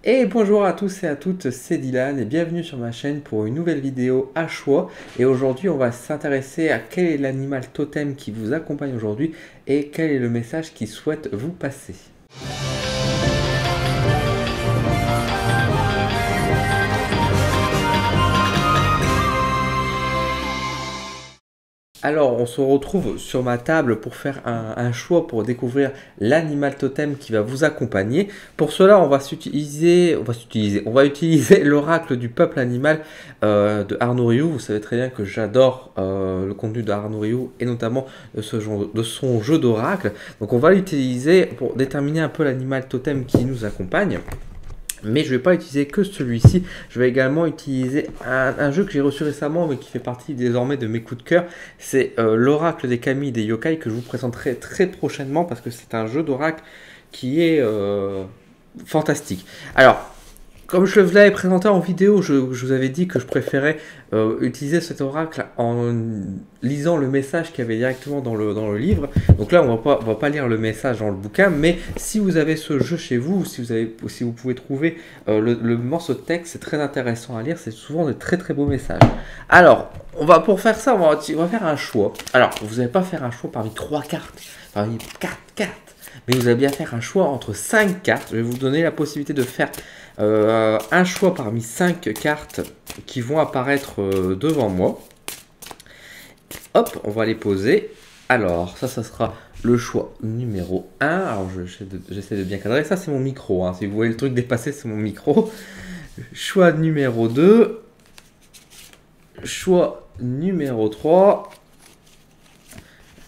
Et bonjour à tous et à toutes, c'est Dylan et bienvenue sur ma chaîne pour une nouvelle vidéo à choix. Et aujourd'hui, on va s'intéresser à quel est l'animal totem qui vous accompagne aujourd'hui et quel est le message qu'il souhaite vous passer. Alors, on se retrouve sur ma table pour faire un choix pour découvrir l'animal totem qui va vous accompagner. Pour cela, on va utiliser l'oracle du peuple animal de Arnaud Rioux. Vous savez très bien que j'adore le contenu de Arnaud Rioux et notamment de son jeu d'oracle. Donc, on va l'utiliser pour déterminer un peu l'animal totem qui nous accompagne. Mais je ne vais pas utiliser que celui-ci, je vais également utiliser un jeu que j'ai reçu récemment mais qui fait partie désormais de mes coups de cœur. C'est l'oracle des kami des yokai que je vous présenterai très prochainement parce que c'est un jeu d'oracle qui est fantastique. Alors, comme je vous l'avais présenté en vidéo, je vous avais dit que je préférais utiliser cet oracle en lisant le message qu'il y avait directement dans le livre. Donc là, on va pas lire le message dans le bouquin, mais si vous avez ce jeu chez vous, si vous pouvez trouver le morceau de texte, c'est très intéressant à lire, c'est souvent de très très beaux messages. Alors, pour faire ça, on va faire un choix. Alors, vous n'allez pas faire un choix parmi 3 cartes, parmi 4 cartes. Mais vous allez bien faire un choix entre 5 cartes. Je vais vous donner la possibilité de faire un choix parmi 5 cartes qui vont apparaître devant moi. Hop, on va les poser. Alors, ça sera le choix numéro 1. Alors, j'essaie de bien cadrer. Ça, c'est mon micro. Hein. Si vous voyez le truc dépasser, c'est mon micro. Choix numéro 2. Choix numéro 3.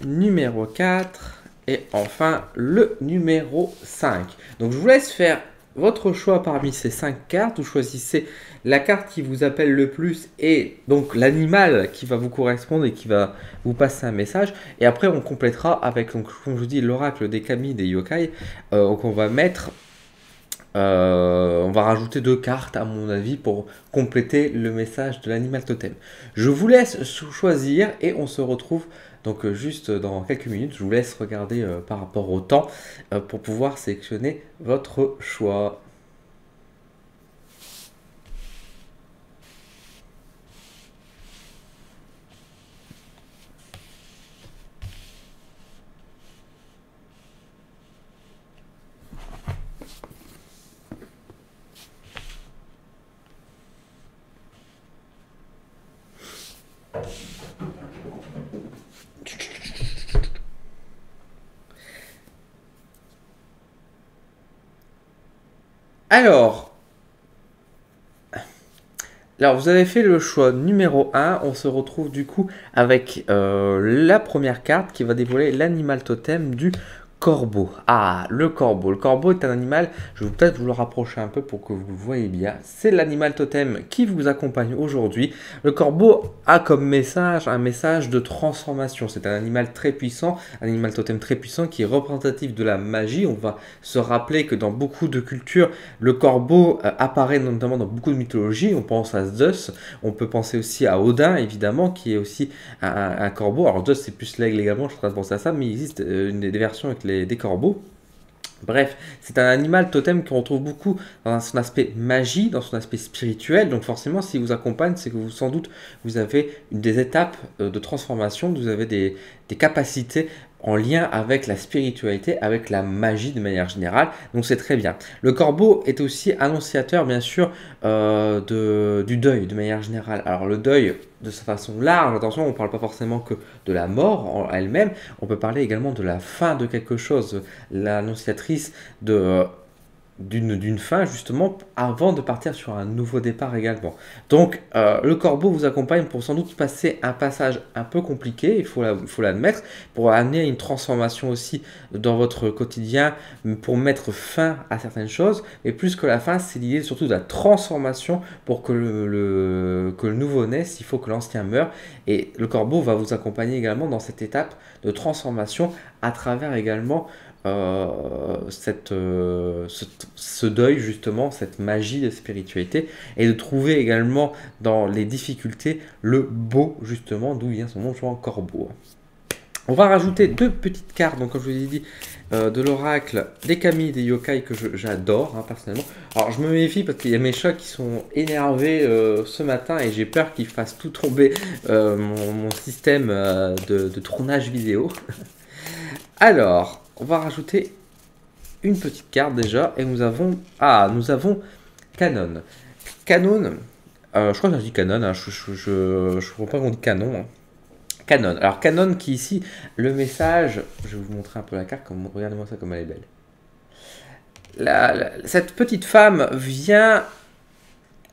Numéro 4. Et enfin, le numéro 5. Donc, je vous laisse faire votre choix parmi ces 5 cartes. Vous choisissez la carte qui vous appelle le plus et donc l'animal qui va vous correspondre et qui va vous passer un message. Et après, on complétera avec, donc, comme je vous dis, l'oracle des kami des yokai. Donc, on va rajouter 2 cartes à mon avis pour compléter le message de l'animal totem. Je vous laisse choisir et on se retrouve donc juste dans quelques minutes. Je vous laisse regarder par rapport au temps pour pouvoir sélectionner votre choix. Alors, vous avez fait le choix numéro 1, on se retrouve du coup avec la première carte qui va dévoiler l'animal totem du corbeau. Ah, le corbeau. Le corbeau est un animal, je vais peut-être vous le rapprocher un peu pour que vous le voyez bien. C'est l'animal totem qui vous accompagne aujourd'hui. Le corbeau a comme message un message de transformation. C'est un animal très puissant, un animal totem très puissant qui est représentatif de la magie. On va se rappeler que dans beaucoup de cultures, le corbeau apparaît notamment dans beaucoup de mythologies. On pense à Zeus, on peut penser aussi à Odin, évidemment, qui est aussi un corbeau. Alors Zeus, c'est plus l'aigle également, je suis en train de penser à ça, mais il existe des versions avec des corbeaux. Bref, c'est un animal totem qu'on retrouve beaucoup dans son aspect magie, dans son aspect spirituel. Donc forcément, s'il vous accompagne, c'est que vous, sans doute, vous avez des étapes de transformation, vous avez des capacités en lien avec la spiritualité, avec la magie de manière générale. Donc c'est très bien. Le corbeau est aussi annonciateur, bien sûr, du deuil de manière générale. Alors le deuil, de sa façon large, attention, on ne parle pas forcément que de la mort en elle-même, on peut parler également de la fin de quelque chose. L'annonciatrice d'une fin justement avant de partir sur un nouveau départ également. Donc le corbeau vous accompagne pour sans doute passer un passage un peu compliqué, il faut l'admettre, pour amener une transformation aussi dans votre quotidien, pour mettre fin à certaines choses, mais plus que la fin, c'est l'idée surtout de la transformation pour que que le nouveau naisse, il faut que l'ancien meure, et le corbeau va vous accompagner également dans cette étape de transformation à travers également ce deuil justement, cette magie de spiritualité, et de trouver également dans les difficultés le beau justement, d'où vient son nom, corbeau. On va rajouter 2 petites cartes, donc comme je vous ai dit, de l'oracle, des kami, des yokai que j'adore personnellement. Alors je me méfie parce qu'il y a mes chats qui sont énervés ce matin et j'ai peur qu'ils fassent tout tomber mon système de tournage vidéo. Alors, on va rajouter une petite carte déjà et nous avons Canon. Canon, je crois que j'ai dit Canon, hein, je ne crois pas qu'on dit Canon. Hein. Canon. Alors Canon qui ici, le message, je vais vous montrer un peu la carte, regardez-moi ça comme elle est belle. Cette petite femme vient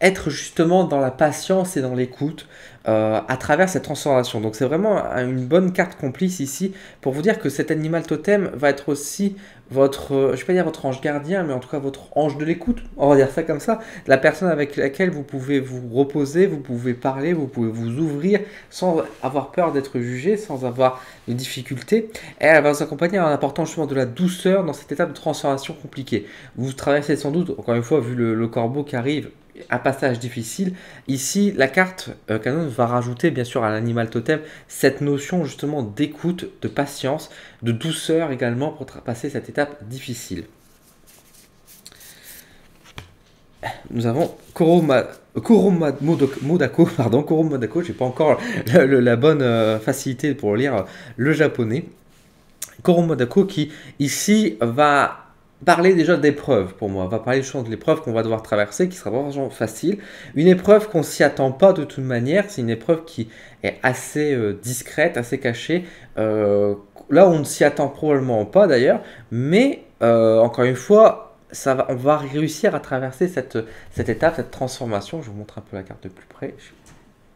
être justement dans la patience et dans l'écoute à travers cette transformation. Donc c'est vraiment une bonne carte complice ici pour vous dire que cet animal totem va être aussi votre, je vais pas dire votre ange gardien, mais en tout cas votre ange de l'écoute, on va dire ça comme ça, la personne avec laquelle vous pouvez vous reposer, vous pouvez parler, vous pouvez vous ouvrir sans avoir peur d'être jugé, sans avoir de difficultés. Et elle va vous accompagner en apportant justement de la douceur dans cette étape de transformation compliquée. Vous traversez sans doute, encore une fois, vu le corbeau qui arrive, un passage difficile. Ici, la carte Canon va rajouter bien sûr à l'animal totem cette notion justement d'écoute, de patience, de douceur également pour passer cette étape difficile. Nous avons Modako, pardon, Modako, j'ai pas encore la bonne facilité pour lire le japonais. Modako qui ici va parler déjà d'épreuves pour moi, va parler de l'épreuve qu'on va devoir traverser, qui sera vraiment facile. Une épreuve qu'on s'y attend pas de toute manière, c'est une épreuve qui est assez discrète, assez cachée. Là, on ne s'y attend probablement pas d'ailleurs, mais encore une fois, on va réussir à traverser cette étape, cette transformation. Je vous montre un peu la carte de plus près.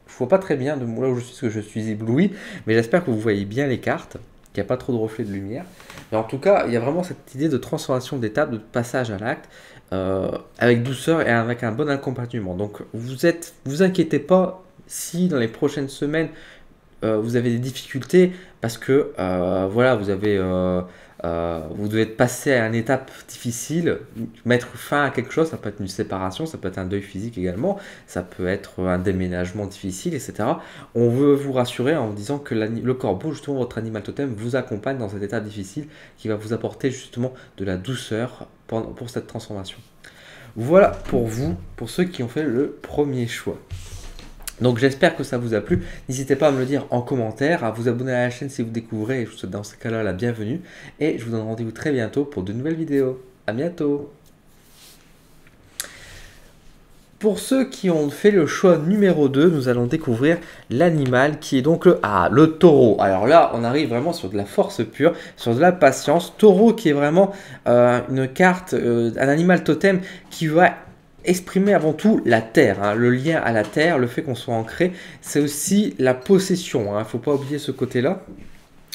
Je ne vois pas très bien de là où je suis, parce que je suis ébloui, mais j'espère que vous voyez bien les cartes, qu'il n'y a pas trop de reflets de lumière. Mais en tout cas, il y a vraiment cette idée de transformation d'étape, de passage à l'acte, avec douceur et avec un bon accompagnement. Donc, vous inquiétez pas si dans les prochaines semaines, vous avez des difficultés, parce que voilà, vous devez passer à une étape difficile, mettre fin à quelque chose. Ça peut être une séparation, ça peut être un deuil physique également, ça peut être un déménagement difficile, etc. On veut vous rassurer en vous disant que le corbeau, justement votre animal totem, vous accompagne dans cette étape difficile qui va vous apporter justement de la douceur pour cette transformation. Voilà pour vous, pour ceux qui ont fait le premier choix. Donc j'espère que ça vous a plu. N'hésitez pas à me le dire en commentaire, à vous abonner à la chaîne si vous découvrez, et je vous souhaite dans ce cas-là la bienvenue. Et je vous donne rendez-vous très bientôt pour de nouvelles vidéos. À bientôt. Pour ceux qui ont fait le choix numéro 2, nous allons découvrir l'animal qui est donc le taureau. Alors là, on arrive vraiment sur de la force pure, sur de la patience. Taureau qui est vraiment une carte, un animal totem qui va exprimer avant tout la terre, le lien à la terre, le fait qu'on soit ancré. C'est aussi la possession, il ne faut pas oublier ce côté-là.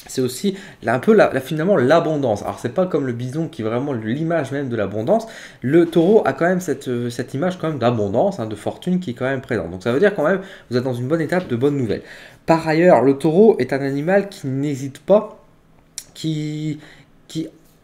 C'est aussi un peu finalement l'abondance. Alors c'est pas comme le bison qui est vraiment l'image même de l'abondance. Le taureau a quand même cette image quand même d'abondance, de fortune qui est quand même présente. Donc ça veut dire quand même vous êtes dans une bonne étape de bonnes nouvelles. Par ailleurs, le taureau est un animal qui n'hésite pas, qui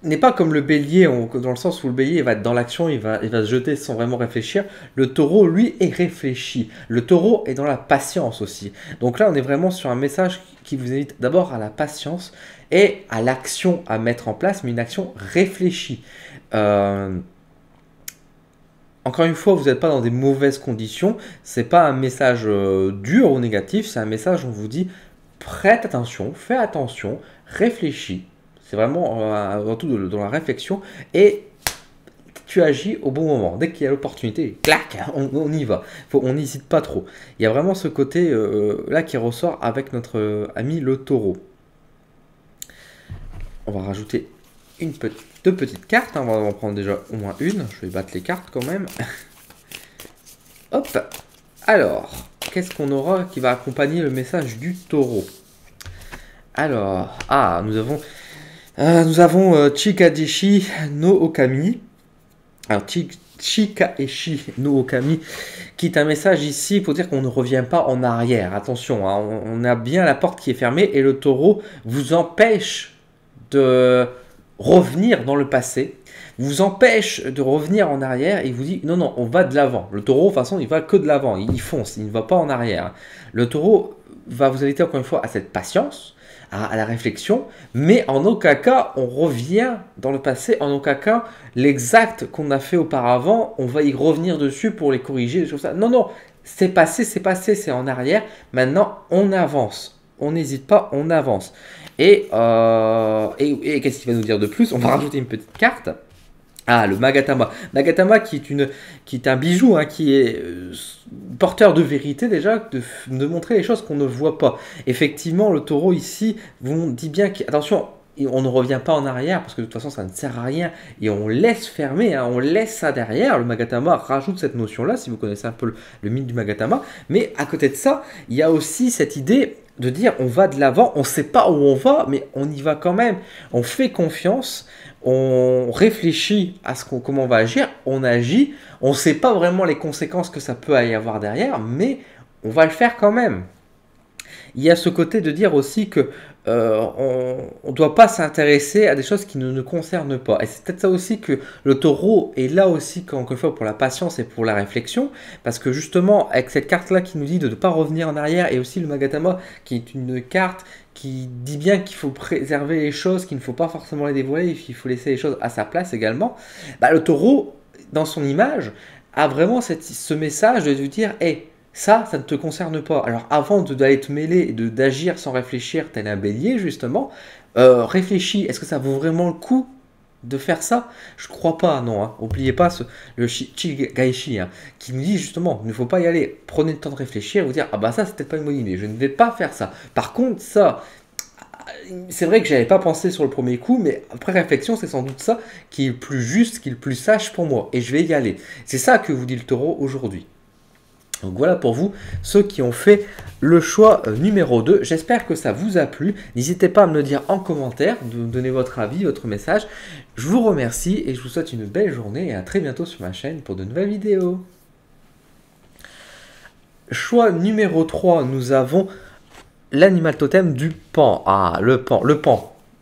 n'est pas comme le bélier, dans le sens où le bélier va être dans l'action, il va se jeter sans vraiment réfléchir. Le taureau, lui, est réfléchi. Le taureau est dans la patience aussi. Donc là, on est vraiment sur un message qui vous invite d'abord à la patience et à l'action à mettre en place, mais une action réfléchie. Encore une fois, vous n'êtes pas dans des mauvaises conditions. Ce n'est pas un message dur ou négatif, c'est un message où on vous dit prête attention, fais attention, réfléchis. C'est vraiment avant tout dans la réflexion et tu agis au bon moment. Dès qu'il y a l'opportunité, clac, on y va. On n'hésite pas trop. Il y a vraiment ce côté là qui ressort avec notre ami le taureau. On va rajouter deux petites cartes. On va en prendre déjà au moins une. Je vais battre les cartes quand même. Hop. Alors, qu'est-ce qu'on aura qui va accompagner le message du taureau? Alors, nous avons Chikadeshi no Okami. Alors, Chikaeshi no Okami, qui est un message ici pour dire qu'on ne revient pas en arrière. Attention, on a bien la porte qui est fermée et le taureau vous empêche de revenir dans le passé, vous empêche de revenir en arrière et il vous dit non, non, on va de l'avant. Le taureau, de toute façon, il va que de l'avant, il fonce, il ne va pas en arrière. Le taureau va vous inviter encore une fois à cette patience, à la réflexion, mais en aucun cas on revient dans le passé, en aucun cas l'exact qu'on a fait auparavant, on va y revenir dessus pour les corriger, des choses comme ça. Non, non, c'est passé, c'est en arrière, maintenant on avance, on n'hésite pas, on avance. Et qu'est-ce qu'il va nous dire de plus? On va rajouter une petite carte. Ah, le Magatama. Magatama qui est un bijou, hein, qui est porteur de vérité déjà, de montrer les choses qu'on ne voit pas. Effectivement, le taureau ici, vous dit bien attention, on ne revient pas en arrière parce que de toute façon ça ne sert à rien et on laisse fermer, hein, on laisse ça derrière. Le Magatama rajoute cette notion-là, si vous connaissez un peu le mythe du Magatama. Mais à côté de ça, il y a aussi cette idée de dire on va de l'avant, on ne sait pas où on va, mais on y va quand même. On fait confiance. On réfléchit à comment on va agir, on agit, on ne sait pas vraiment les conséquences que ça peut y avoir derrière, mais on va le faire quand même. Il y a ce côté de dire aussi que on ne doit pas s'intéresser à des choses qui ne nous concernent pas. Et c'est peut-être ça aussi que le taureau est là aussi, encore une fois, pour la patience et pour la réflexion, parce que justement, avec cette carte-là qui nous dit de ne pas revenir en arrière, et aussi le Magatama, qui est une carte qui dit bien qu'il faut préserver les choses, qu'il ne faut pas forcément les dévoiler, il faut laisser les choses à sa place également, bah, le taureau, dans son image, a vraiment ce message de dire « Hey, ça ne te concerne pas. » Alors avant d'aller te mêler et d'agir sans réfléchir, tel un bélier justement, réfléchis, est-ce que ça vaut vraiment le coup de faire ça? Je crois pas, non. Hein. N'oubliez pas le Chigaishi hein, qui nous dit justement, il ne faut pas y aller. Prenez le temps de réfléchir et vous dire, ah bah ça c'est peut-être pas une bonne idée, je ne vais pas faire ça. Par contre, ça, c'est vrai que j'avais pas pensé sur le premier coup, mais après réflexion, c'est sans doute ça qui est le plus juste, qui est le plus sage pour moi. Et je vais y aller. C'est ça que vous dit le taureau aujourd'hui. Donc voilà pour vous, ceux qui ont fait le choix numéro 2. J'espère que ça vous a plu. N'hésitez pas à me le dire en commentaire, de me donner votre avis, votre message. Je vous remercie et je vous souhaite une belle journée et à très bientôt sur ma chaîne pour de nouvelles vidéos. Choix numéro 3, nous avons l'animal totem du pan. Ah, le pan.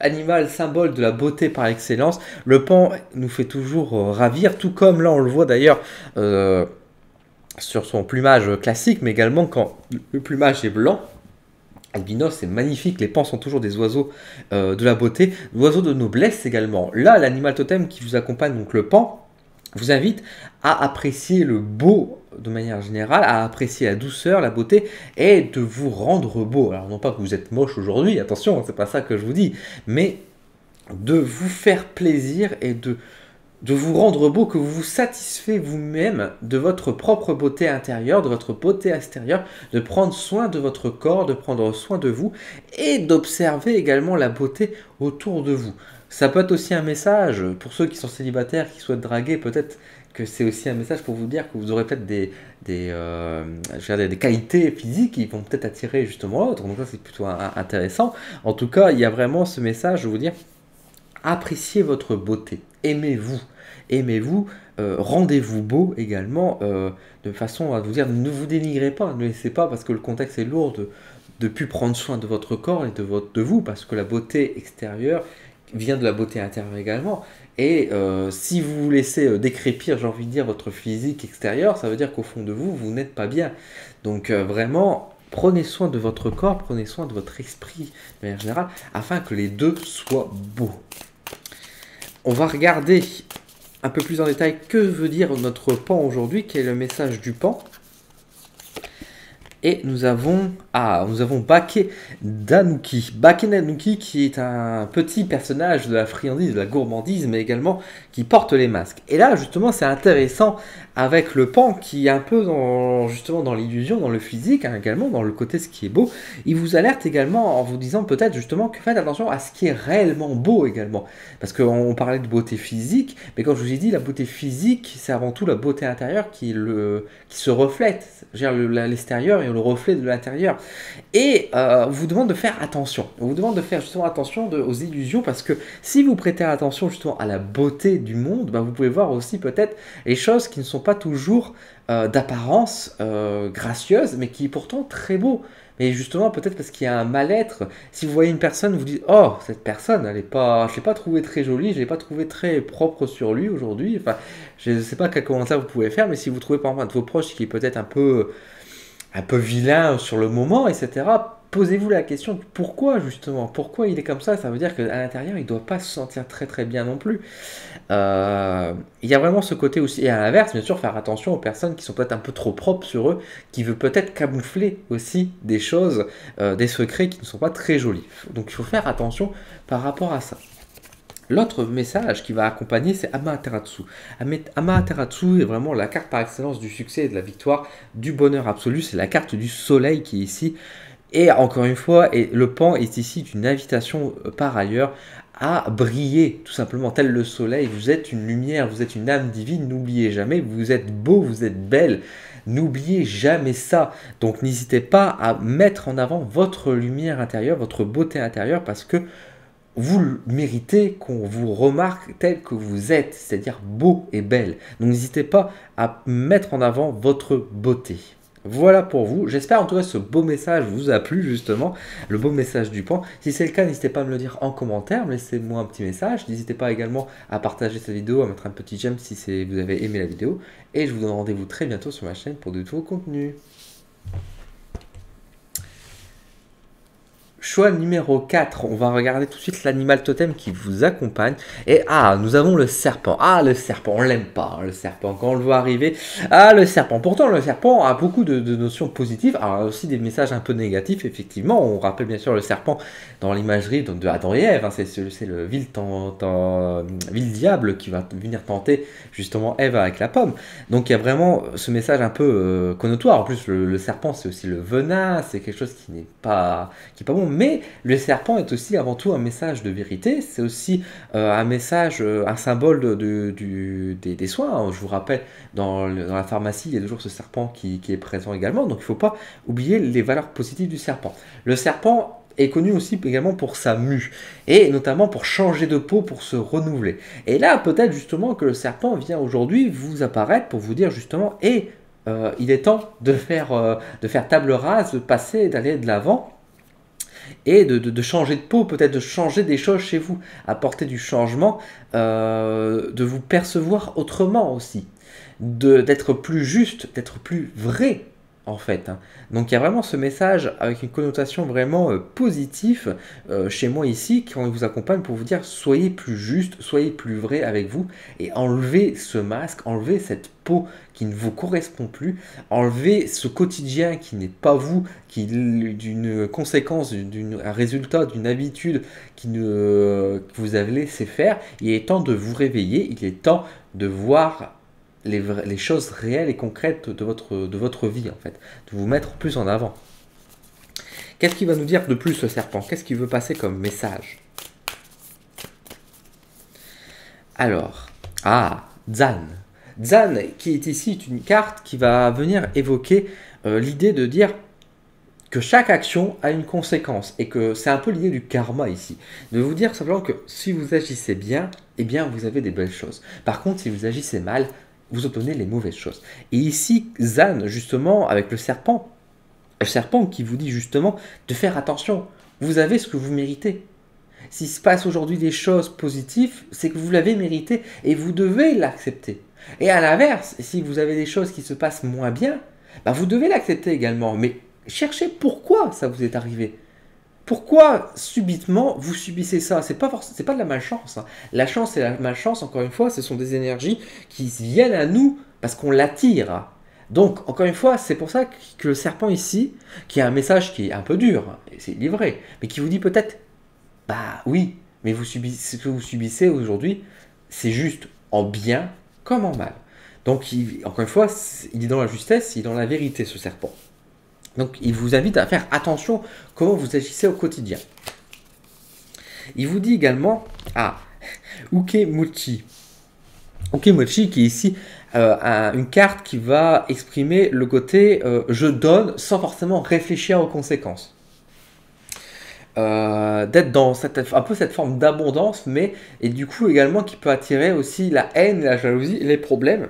Animal symbole de la beauté par excellence. Le pan nous fait toujours ravir, tout comme là on le voit d'ailleurs sur son plumage classique, mais également quand le plumage est blanc. Albinos, c'est magnifique, les pans sont toujours des oiseaux de la beauté, oiseaux de noblesse également. Là, l'animal totem qui vous accompagne, donc le pan, vous invite à apprécier le beau de manière générale, à apprécier la douceur, la beauté, et de vous rendre beau. Alors non pas que vous êtes moche aujourd'hui, attention, c'est pas ça que je vous dis, mais de vous faire plaisir et de vous rendre beau, que vous vous satisfaites vous-même de votre propre beauté intérieure, de votre beauté extérieure, de prendre soin de votre corps, de prendre soin de vous et d'observer également la beauté autour de vous. Ça peut être aussi un message pour ceux qui sont célibataires, qui souhaitent draguer, peut-être que c'est aussi un message pour vous dire que vous aurez peut-être des qualités physiques qui vont peut-être attirer justement l'autre. Donc ça c'est plutôt intéressant. En tout cas, il y a vraiment ce message de vous dire appréciez votre beauté, aimez-vous. Aimez-vous, rendez-vous beau également, de façon à vous dire ne vous dénigrez pas, ne laissez pas parce que le contexte est lourd de plus prendre soin de votre corps et de vous, parce que la beauté extérieure vient de la beauté intérieure également. Et si vous vous laissez décrépir, j'ai envie de dire, votre physique extérieur, ça veut dire qu'au fond de vous, vous n'êtes pas bien. Donc vraiment, prenez soin de votre corps, prenez soin de votre esprit de manière générale, afin que les deux soient beaux. On va regarder un peu plus en détail que veut dire notre pan aujourd'hui, quel est le message du pan. Et nous avons Bake Danuki. Bake Danuki qui est un petit personnage de la friandise, de la gourmandise, mais également qui porte les masques. Et là, justement, c'est intéressant avec le pan qui est un peu justement dans l'illusion, dans le physique, hein, également dans le côté ce qui est beau. Il vous alerte également en vous disant peut-être justement que faites attention à ce qui est réellement beau également. Parce qu'on parlait de beauté physique, mais quand je vous ai dit la beauté physique, c'est avant tout la beauté intérieure qui se reflète, l'extérieur et le reflet de l'intérieur. Et on vous demande de faire attention. On vous demande de faire justement attention aux illusions, parce que si vous prêtez attention justement à la beauté du monde, bah, vous pouvez voir aussi peut-être les choses qui ne sont pas toujours d'apparence gracieuse, mais qui est pourtant très beau. Mais justement, peut-être parce qu'il y a un mal-être. Si vous voyez une personne, vous dites « Oh, cette personne, je ne l'ai pas trouvée très jolie, je ne l'ai pas trouvée très propre sur lui aujourd'hui. » Enfin, je ne sais pas quel commentaire vous pouvez faire, mais si vous trouvez par exemple un de vos proches qui est peut-être un peu vilain sur le moment, etc., posez-vous la question de pourquoi justement, pourquoi il est comme ça veut dire qu'à l'intérieur, il ne doit pas se sentir très très bien non plus. Il y a vraiment ce côté aussi, et à l'inverse, bien sûr, faire attention aux personnes qui sont peut-être un peu trop propres sur eux, qui veulent peut-être camoufler aussi des choses, des secrets qui ne sont pas très jolis. Donc il faut faire attention par rapport à ça. L'autre message qui va accompagner, c'est Amaterasu. Amaterasu est vraiment la carte par excellence du succès et de la victoire, du bonheur absolu. C'est la carte du soleil qui est ici. Et encore une fois, le pan est ici une invitation par ailleurs à briller, tout simplement, tel le soleil. Vous êtes une lumière, vous êtes une âme divine, n'oubliez jamais, vous êtes beau, vous êtes belle. N'oubliez jamais ça. Donc n'hésitez pas à mettre en avant votre lumière intérieure, votre beauté intérieure, parce que vous méritez qu'on vous remarque tel que vous êtes, c'est-à-dire beau et belle. Donc n'hésitez pas à mettre en avant votre beauté. Voilà pour vous. J'espère en tout cas que ce beau message vous a plu justement, le beau message du pan. Si c'est le cas, n'hésitez pas à me le dire en commentaire, laissez-moi un petit message. N'hésitez pas également à partager cette vidéo, à mettre un petit j'aime si vous avez aimé la vidéo. Et je vous donne rendez-vous très bientôt sur ma chaîne pour de nouveaux contenus. Choix numéro 4, on va regarder tout de suite l'animal totem qui vous accompagne. Et nous avons le serpent. Le serpent, on l'aime pas, hein, le serpent, quand on le voit arriver. Le serpent, pourtant le serpent a beaucoup de notions positives, alors aussi des messages un peu négatifs, effectivement. On rappelle bien sûr le serpent dans l'imagerie de Adam et Ève, hein, c'est le vil diable qui va venir tenter justement Ève avec la pomme. Donc il y a vraiment ce message un peu connotoire. En plus le serpent c'est aussi le venin, c'est quelque chose qui n'est pas bon. Mais le serpent est aussi avant tout un message de vérité, c'est aussi un message, un symbole des soins. Hein. Je vous rappelle, dans la pharmacie, il y a toujours ce serpent qui est présent également, donc il ne faut pas oublier les valeurs positives du serpent. Le serpent est connu aussi également pour sa mue, et notamment pour changer de peau, pour se renouveler. Et là, peut-être justement que le serpent vient aujourd'hui vous apparaître pour vous dire justement, il est temps de faire table rase, de passer, d'aller de l'avant, et de changer de peau, peut-être de changer des choses chez vous, apporter du changement, de vous percevoir autrement aussi, d'être plus juste, d'être plus vrai en fait. Hein. Donc il y a vraiment ce message avec une connotation vraiment positive chez moi ici, quand il vous accompagne pour vous dire soyez plus juste, soyez plus vrai avec vous et enlevez ce masque, enlevez cette peau qui ne vous correspond plus, enlevez ce quotidien qui n'est pas vous, qui d'une conséquence, un résultat, d'une habitude que vous avez laissé faire. Il est temps de vous réveiller, il est temps de voir les choses réelles et concrètes de votre vie, en fait, de vous mettre plus en avant. Qu'est-ce qu'il va nous dire de plus, ce serpent? Qu'est-ce qu'il veut passer comme message? Alors, Dzan. Dzan, qui est ici une carte qui va venir évoquer l'idée de dire que chaque action a une conséquence et que c'est un peu l'idée du karma ici. De vous dire simplement que si vous agissez bien, eh bien vous avez des belles choses. Par contre, si vous agissez mal, vous obtenez les mauvaises choses. Et ici, Zan, justement, avec le serpent qui vous dit justement de faire attention. Vous avez ce que vous méritez. S'il se passe aujourd'hui des choses positives, c'est que vous l'avez mérité et vous devez l'accepter. Et à l'inverse, si vous avez des choses qui se passent moins bien, vous devez l'accepter également. Mais cherchez pourquoi ça vous est arrivé. Pourquoi subitement vous subissez ça? C'est pas de la malchance. Hein. La chance et la malchance, encore une fois, ce sont des énergies qui viennent à nous parce qu'on l'attire. Donc, encore une fois, c'est pour ça que le serpent ici, qui a un message qui est un peu dur, et c'est livré, mais qui vous dit peut-être, oui, mais ce que vous subissez aujourd'hui, c'est juste en bien comme en mal. Donc, encore une fois, il est dans la justesse, il est dans la vérité, ce serpent. Donc, il vous invite à faire attention comment vous agissez au quotidien. Il vous dit également, Ukemochi. Ukemochi qui est ici une carte qui va exprimer le côté je donne sans forcément réfléchir aux conséquences. D'être dans un peu cette forme d'abondance, et du coup également qui peut attirer aussi la haine, la jalousie et les problèmes.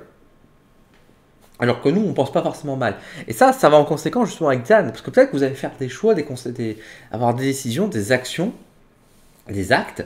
Alors que nous, on ne pense pas forcément mal. Et ça va en conséquence justement avec Dzan. Parce que peut-être que vous allez faire des choix, avoir des décisions, des actions, des actes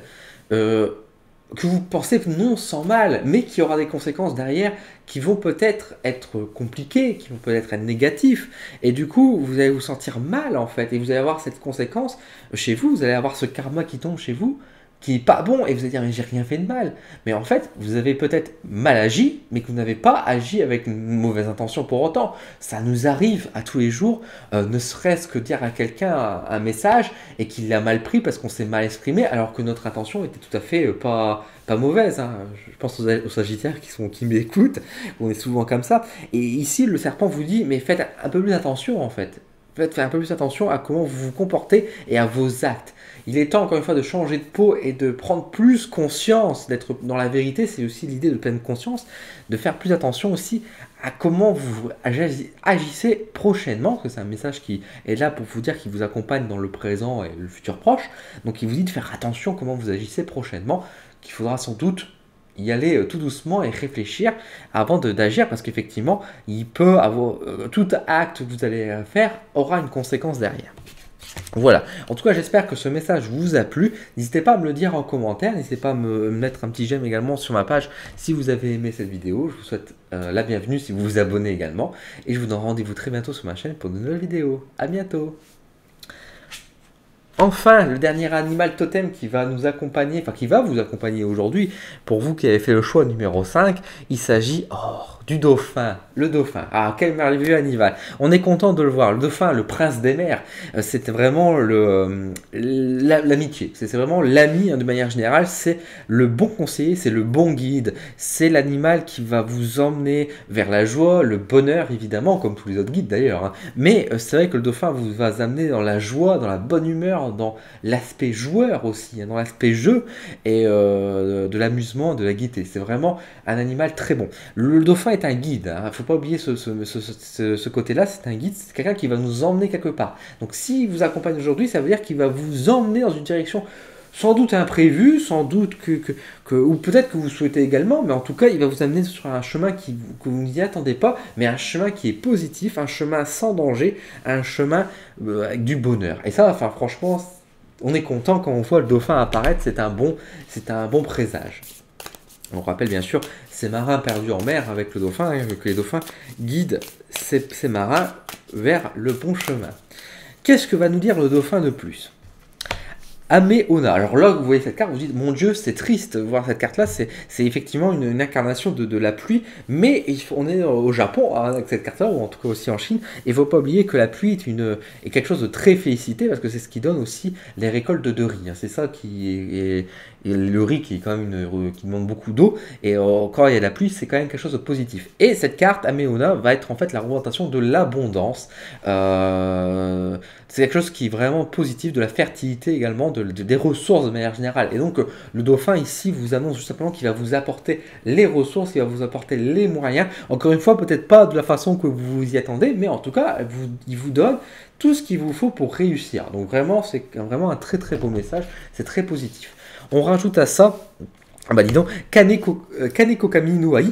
que vous pensez non sans mal, mais qui aura des conséquences derrière qui vont peut-être être compliquées, qui vont peut-être être négatifs, et du coup, vous allez vous sentir mal en fait, et vous allez avoir cette conséquence chez vous, vous allez avoir ce karma qui tombe chez vous, qui n'est pas bon, et vous allez dire, mais j'ai rien fait de mal. Mais en fait, vous avez peut-être mal agi, mais que vous n'avez pas agi avec une mauvaise intention pour autant. Ça nous arrive à tous les jours, ne serait-ce que dire à quelqu'un un message, et qu'il l'a mal pris parce qu'on s'est mal exprimé, alors que notre intention était tout à fait pas mauvaise. Hein. Je pense aux Sagittaires qui m'écoutent, on est souvent comme ça. Et ici, le serpent vous dit, mais faites un peu plus attention en fait. Faites un peu plus attention à comment vous vous comportez et à vos actes. Il est temps, encore une fois, de changer de peau et de prendre plus conscience, d'être dans la vérité. C'est aussi l'idée de pleine conscience, de faire plus attention aussi à comment vous agissez prochainement, parce que c'est un message qui est là pour vous dire qu'il vous accompagne dans le présent et le futur proche. Donc il vous dit de faire attention à comment vous agissez prochainement, qu'il faudra sans doute y aller tout doucement et réfléchir avant d'agir, parce qu'effectivement, il peut avoir tout acte que vous allez faire aura une conséquence derrière. Voilà, en tout cas j'espère que ce message vous a plu, n'hésitez pas à me le dire en commentaire, n'hésitez pas à me mettre un petit j'aime également sur ma page si vous avez aimé cette vidéo, je vous souhaite la bienvenue si vous vous abonnez également, et je vous donne rendez-vous très bientôt sur ma chaîne pour de nouvelles vidéos, à bientôt. Enfin, le dernier animal totem qui va nous accompagner, enfin qui va vous accompagner aujourd'hui, pour vous qui avez fait le choix numéro 5, il s'agit du dauphin, le dauphin. Ah, quel merveilleux animal. On est content de le voir. Le dauphin, le prince des mers, c'est vraiment l'amitié. C'est vraiment l'ami, hein, de manière générale. C'est le bon conseiller, c'est le bon guide. C'est l'animal qui va vous emmener vers la joie, le bonheur, évidemment, comme tous les autres guides d'ailleurs. Hein. Mais c'est vrai que le dauphin vous va amener dans la joie, dans la bonne humeur, dans l'aspect joueur aussi, hein, dans l'aspect jeu et de l'amusement, de la gaieté. C'est vraiment un animal très bon. Le dauphin est un guide, il ne faut pas oublier ce côté-là, c'est un guide, c'est quelqu'un qui va nous emmener quelque part. Donc s'il vous accompagne aujourd'hui, ça veut dire qu'il va vous emmener dans une direction sans doute imprévue, sans doute ou peut-être que vous souhaitez également, mais en tout cas, il va vous amener sur un chemin que vous n'y attendez pas, mais un chemin qui est positif, un chemin sans danger, un chemin avec du bonheur. Et ça, enfin, franchement, on est content quand on voit le dauphin apparaître, c'est un bon présage. On rappelle bien sûr ces marins perdus en mer avec le dauphin, hein, que les dauphins guident ces marins vers le bon chemin. Qu'est-ce que va nous dire le dauphin de plus ? Améona. Alors là, vous voyez cette carte, vous dites, mon Dieu, c'est triste. Voir cette carte-là, c'est effectivement une incarnation de la pluie. Mais on est au Japon avec cette carte-là, ou en tout cas aussi en Chine. Et il ne faut pas oublier que la pluie est quelque chose de très félicité, parce que c'est ce qui donne aussi les récoltes de riz. Hein. C'est ça qui est le riz qui est quand même qui demande beaucoup d'eau. Et quand il y a de la pluie, c'est quand même quelque chose de positif. Et cette carte, Améona, va être en fait la représentation de l'abondance. C'est quelque chose qui est vraiment positif, de la fertilité également, des ressources de manière générale. Et donc, le dauphin ici vous annonce tout simplement qu'il va vous apporter les ressources, il va vous apporter les moyens. Encore une fois, peut-être pas de la façon que vous vous y attendez, mais en tout cas, il vous donne tout ce qu'il vous faut pour réussir. Donc vraiment, c'est vraiment un très très beau message, c'est très positif. On rajoute à ça, bah dis donc, Kaneko Kami no Ai.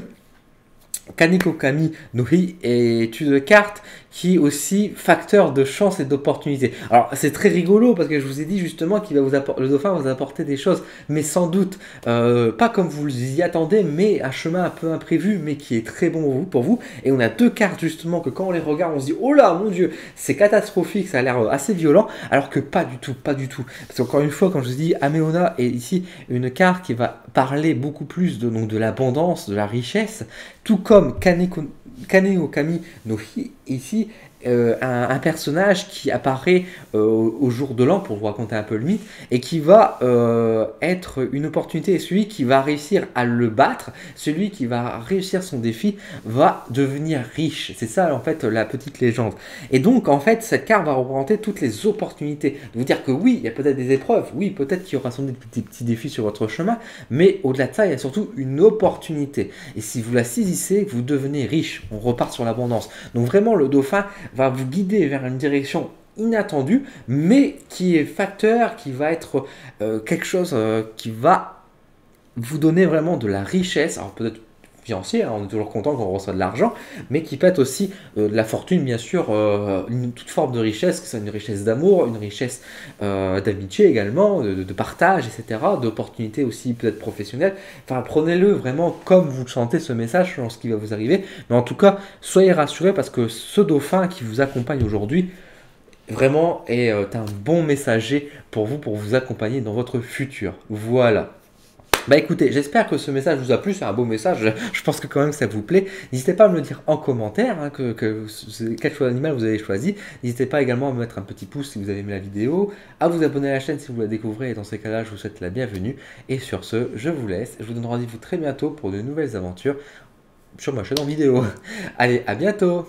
Kaneko Kami no Hi est une carte qui est aussi facteur de chance et d'opportunité. Alors c'est très rigolo parce que je vous ai dit justement qu'il va le dauphin va vous apporter des choses, mais sans doute pas comme vous y attendez, mais un chemin un peu imprévu, mais qui est très bon pour vous. Et on a deux cartes justement que quand on les regarde, on se dit oh là mon Dieu, c'est catastrophique, ça a l'air assez violent, alors que pas du tout, pas du tout. Parce qu'encore une fois, quand je vous dis Améona est ici une carte qui va parler beaucoup plus de l'abondance, de la richesse, tout comme Kaneko Kami no Hi, ici, un personnage qui apparaît au jour de l'an, pour vous raconter un peu le mythe, et qui va être une opportunité, et celui qui va réussir à le battre, celui qui va réussir son défi, va devenir riche. C'est ça, en fait, la petite légende. Et donc, en fait, cette carte va représenter toutes les opportunités. De vous dire que oui, il y a peut-être des épreuves, oui, peut-être qu'il y aura sans doute des petits défis sur votre chemin, mais au-delà de ça, il y a surtout une opportunité. Et si vous la saisissez, vous devenez riche. On repart sur l'abondance. Donc vraiment, le dauphin va vous guider vers une direction inattendue, mais qui est facteur, qui va être quelque chose qui va vous donner vraiment de la richesse. Alors peut-être financier, hein, on est toujours content quand on reçoit de l'argent, mais qui peut être aussi de la fortune, bien sûr, toute forme de richesse, que ce soit une richesse d'amour, une richesse d'amitié également, de partage, etc., d'opportunités aussi peut-être professionnelles. Enfin, prenez-le vraiment comme vous le sentez ce message, selon ce qui va vous arriver. Mais en tout cas, soyez rassurés parce que ce dauphin qui vous accompagne aujourd'hui, vraiment est un bon messager pour vous accompagner dans votre futur. Voilà. Bah écoutez, j'espère que ce message vous a plu, c'est un beau message, je pense que quand même ça vous plaît. N'hésitez pas à me le dire en commentaire, hein, quel choix d'animal vous avez choisi. N'hésitez pas également à me mettre un petit pouce si vous avez aimé la vidéo, à vous abonner à la chaîne si vous la découvrez, et dans ces cas-là, je vous souhaite la bienvenue. Et sur ce, je vous laisse, je vous donne rendez-vous très bientôt pour de nouvelles aventures sur ma chaîne en vidéo. Allez, à bientôt!